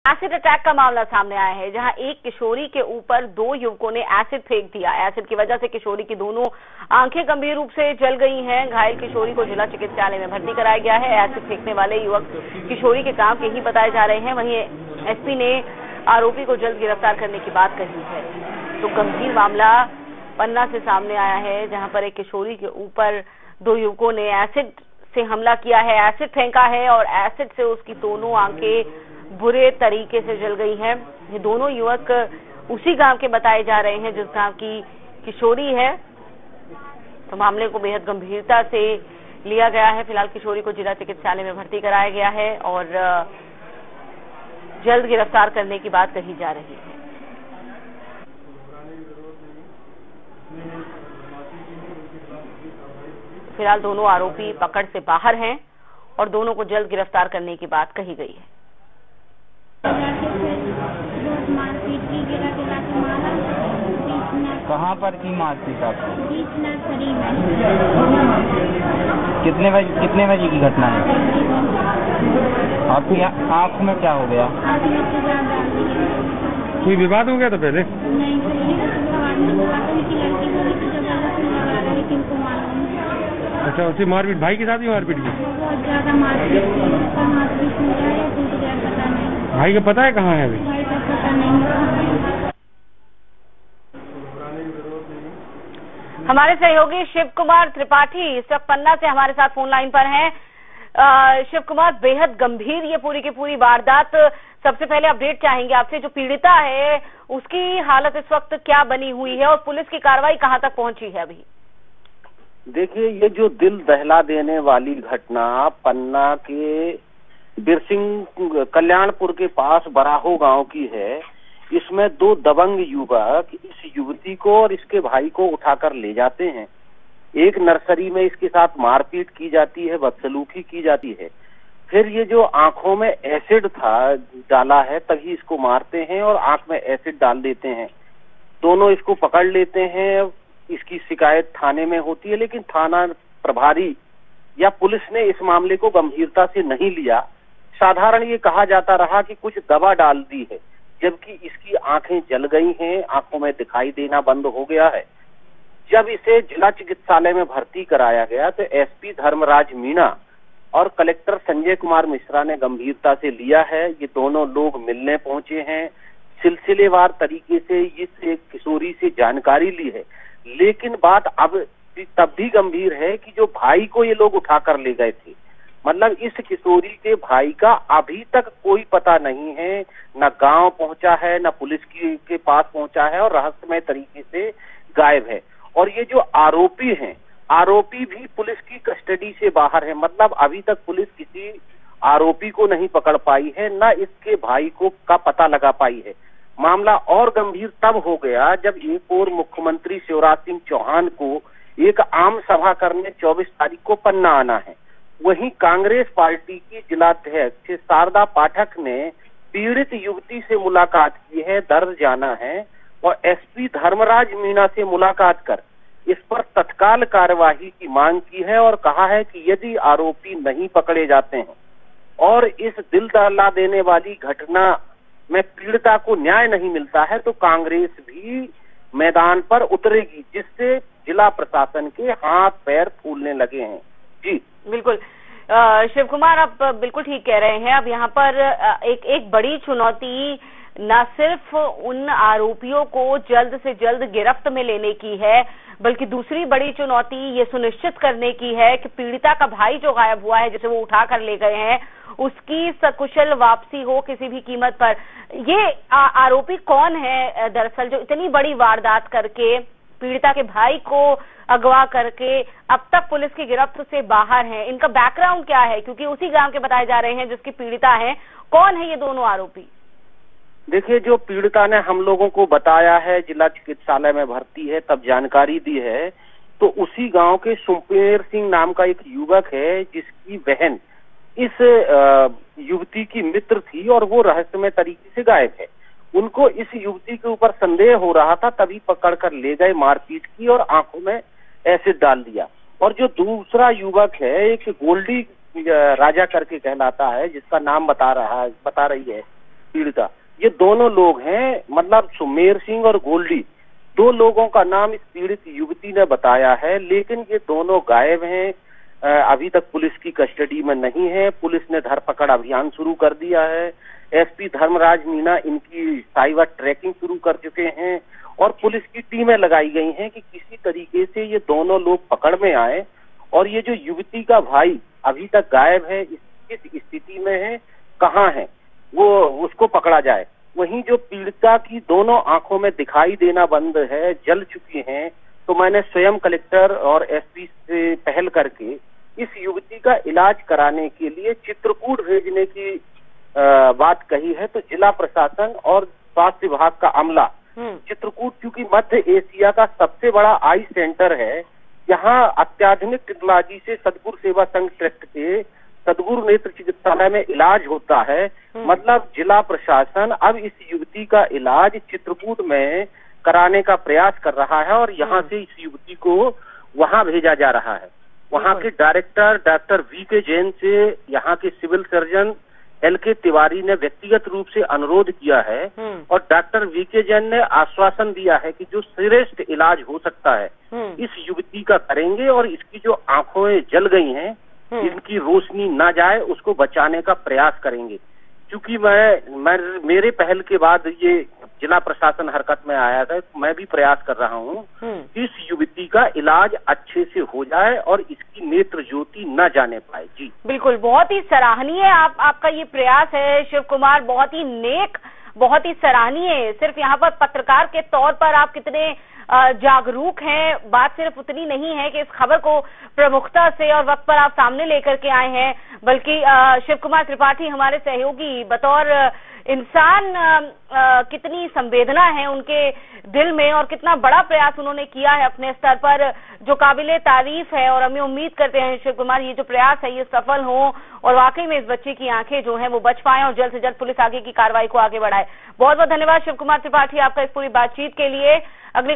Acid attack का मामला सामने आया है, जहां एक किशोरी के ऊपर 2 युवकों ने एसिड फेंक दिया। एसिड की वजह से किशोरी की दोनों आंखें गंभीर रूप से जल गई हैं। घायल किशोरी को जिला चिकित्सालय में भर्ती कराया गया है। एसिड फेंकने वाले युवक किशोरी के गांव के ही बताए जा रहे हैं। वहीं एसपी ने आरोपी को जल्द गिरफ्तार करने की बात कही है। तो गंभीर मामला पन्ना से सामने आया है, जहां पर एक किशोरी के ऊपर 2 युवकों ने एसिड से हमला किया है, एसिड फेंका है और एसिड से उसकी दोनों आंखें बुरे तरीके से जल गई हैं। ये दोनों युवक उसी गांव के बताए जा रहे हैं जिस गांव की किशोरी है। तो मामले को बेहद गंभीरता से लिया गया है। फिलहाल किशोरी को जिला चिकित्सालय में भर्ती कराया गया है और जल्द गिरफ्तार करने की बात कही जा रही है। फिलहाल दोनों आरोपी पकड़ से बाहर हैं और दोनों को जल्द गिरफ्तार करने की बात कही गई है। कहाँ पर की मारपीट आपको? कितने बजे की घटना है? आपकी आँख में क्या हो गया? कोई विवाद हो गया था पहले? अच्छा, उसी मारपीट भाई के साथ ही मारपीट की? बहुत ज्यादा मारपीट, भाई का पता है कहाँ है अभी? भाई का पता नहीं। हमारे सहयोगी शिव कुमार त्रिपाठी इस वक्त पन्ना से हमारे साथ फोन लाइन पर हैं। शिव कुमार, बेहद गंभीर ये पूरी की पूरी वारदात। सबसे पहले अपडेट चाहेंगे आपसे, जो पीड़िता है उसकी हालत इस वक्त क्या बनी हुई है और पुलिस की कार्रवाई कहां तक पहुंची है अभी? देखिए, ये जो दिल दहला देने वाली घटना पन्ना के बिरसिंह कल्याणपुर के पास बराहो गांव की है। इसमें 2 दबंग युवक इस युवती को और इसके भाई को उठाकर ले जाते हैं। एक नर्सरी में इसके साथ मारपीट की जाती है, बदसलूकी की जाती है। फिर ये जो आंखों में एसिड था डाला है, तभी इसको मारते हैं और आंख में एसिड डाल देते हैं। दोनों इसको पकड़ लेते हैं। इसकी शिकायत थाने में होती है, लेकिन थाना प्रभारी या पुलिस ने इस मामले को गंभीरता से नहीं लिया। साधारण ये कहा जाता रहा कि कुछ दवा डाल दी है, जबकि इसकी आंखें जल गई हैं, आंखों में दिखाई देना बंद हो गया है। जब इसे जिला चिकित्सालय में भर्ती कराया गया तो एसपी धर्मराज मीणा और कलेक्टर संजय कुमार मिश्रा ने गंभीरता से लिया है। ये दोनों लोग मिलने पहुंचे हैं, सिलसिलेवार तरीके से इस किशोरी से जानकारी ली है। लेकिन बात अब तब भी गंभीर है कि जो भाई को ये लोग उठाकर ले गए थे, मतलब इस किशोरी के भाई का अभी तक कोई पता नहीं है, न गांव पहुंचा है, न पुलिस के पास पहुंचा है और रहस्यमय तरीके से गायब है। और ये जो आरोपी हैं, आरोपी भी पुलिस की कस्टडी से बाहर है। मतलब अभी तक पुलिस किसी आरोपी को नहीं पकड़ पाई है, न इसके भाई को का पता लगा पाई है। मामला और गंभीर तब हो गया जब एक और मुख्यमंत्री शिवराज सिंह चौहान को एक आम सभा करने 24 तारीख को पन्ना आना है। वहीं कांग्रेस पार्टी की जिलाध्यक्ष शारदा पाठक ने पीड़ित युवती से मुलाकात की है, दर्द जाना है और एसपी धर्मराज मीणा से मुलाकात कर इस पर तत्काल कार्यवाही की मांग की है और कहा है कि यदि आरोपी नहीं पकड़े जाते हैं और इस दिल दहला देने वाली घटना में पीड़िता को न्याय नहीं मिलता है तो कांग्रेस भी मैदान पर उतरेगी, जिससे जिला प्रशासन के हाथ पैर फूलने लगे हैं। जी बिल्कुल शिव कुमार, आप बिल्कुल ठीक कह रहे हैं। अब यहाँ पर एक बड़ी चुनौती न सिर्फ उन आरोपियों को जल्द से जल्द गिरफ्त में लेने की है, बल्कि दूसरी बड़ी चुनौती ये सुनिश्चित करने की है कि पीड़िता का भाई जो गायब हुआ है, जिसे वो उठा कर ले गए हैं, उसकी सकुशल वापसी हो किसी भी कीमत पर। ये आरोपी कौन है दरअसल, जो इतनी बड़ी वारदात करके पीड़िता के भाई को अगवा करके अब तक पुलिस की गिरफ्त से बाहर हैं? इनका बैकग्राउंड क्या है, क्योंकि उसी गांव के बताए जा रहे हैं जिसकी पीड़िता है। कौन है ये दोनों आरोपी? देखिए, जो पीड़िता ने हम लोगों को बताया है जिला चिकित्सालय में भर्ती है, तब जानकारी दी है, तो उसी गांव के सुपेर सिंह नाम का एक युवक है जिसकी बहन इस युवती की मित्र थी और वो रहस्यमय तरीके से गायब है। उनको इस युवती के ऊपर संदेह हो रहा था, तभी पकड़कर ले गए, मारपीट की और आंखों में एसिड डाल दिया। और जो दूसरा युवक है, एक गोल्डी राजा करके कहलाता है, जिसका नाम बता रही है पीड़िता, ये दोनों लोग हैं, मतलब सुमेर सिंह और गोल्डी, 2 लोगों का नाम इस पीड़ित युवती ने बताया है, लेकिन ये दोनों गायब हैं, अभी तक पुलिस की कस्टडी में नहीं है। पुलिस ने धरपकड़ अभियान शुरू कर दिया है। एसपी धर्मराज मीना इनकी साइबर ट्रैकिंग शुरू कर चुके हैं और पुलिस की टीमें लगाई गई हैं कि किसी तरीके से ये दोनों लोग पकड़ में आए और ये जो युवती का भाई अभी तक गायब है, किस स्थिति में है, कहाँ है, वो उसको पकड़ा जाए। वहीं जो पीड़िता की दोनों आंखों में दिखाई देना बंद है, जल चुकी हैं, तो मैंने स्वयं कलेक्टर और एसपी से पहल करके इस युवती का इलाज कराने के लिए चित्रकूट भेजने की बात कही है। तो जिला प्रशासन और स्वास्थ्य विभाग का अमला, चित्रकूट क्योंकि मध्य एशिया का सबसे बड़ा आई सेंटर है, यहाँ अत्याधुनिक टेक्नोलॉजी से सदगुरु सेवा संघ ट्रस्ट के सदगुरु नेत्र चिकित्सालय में इलाज होता है। मतलब जिला प्रशासन अब इस युवती का इलाज चित्रकूट में कराने का प्रयास कर रहा है और यहाँ से इस युवती को वहाँ भेजा जा रहा है। वहाँ के डायरेक्टर डॉक्टर वी.के. जैन से यहाँ के सिविल सर्जन एल.के. तिवारी ने व्यक्तिगत रूप से अनुरोध किया है और डॉक्टर वी.के. जैन ने आश्वासन दिया है कि जो श्रेष्ठ इलाज हो सकता है इस युवती का करेंगे और इसकी जो आंखों जल गई हैं, इनकी रोशनी ना जाए, उसको बचाने का प्रयास करेंगे। क्योंकि मेरे पहल के बाद ये जिला प्रशासन हरकत में आया था, मैं भी प्रयास कर रहा हूँ कि इस युवती का इलाज अच्छे से हो जाए और इसकी नेत्र ज्योति न जाने पाए। जी बिल्कुल, बहुत ही सराहनीय आपका ये प्रयास है शिव कुमार, बहुत ही नेक, बहुत ही सराहनीय है। सिर्फ यहाँ पर पत्रकार के तौर पर आप कितने जागरूक हैं, बात सिर्फ उतनी नहीं है कि इस खबर को प्रमुखता से और वक्त पर आप सामने लेकर के आए हैं, बल्कि शिव कुमार त्रिपाठी हमारे सहयोगी बतौर इंसान कितनी संवेदना है उनके दिल में और कितना बड़ा प्रयास उन्होंने किया है अपने स्तर पर, जो काबिले तारीफ है। और हमें उम्मीद करते हैं शिव कुमार ये जो प्रयास है ये सफल हो और वाकई में इस बच्चे की आंखें जो हैं वो बच पाएं और जल्द से जल्द पुलिस आगे की कार्रवाई को आगे बढ़ाए। बहुत बहुत धन्यवाद शिव कुमार त्रिपाठी आपका इस पूरी बातचीत के लिए। अगली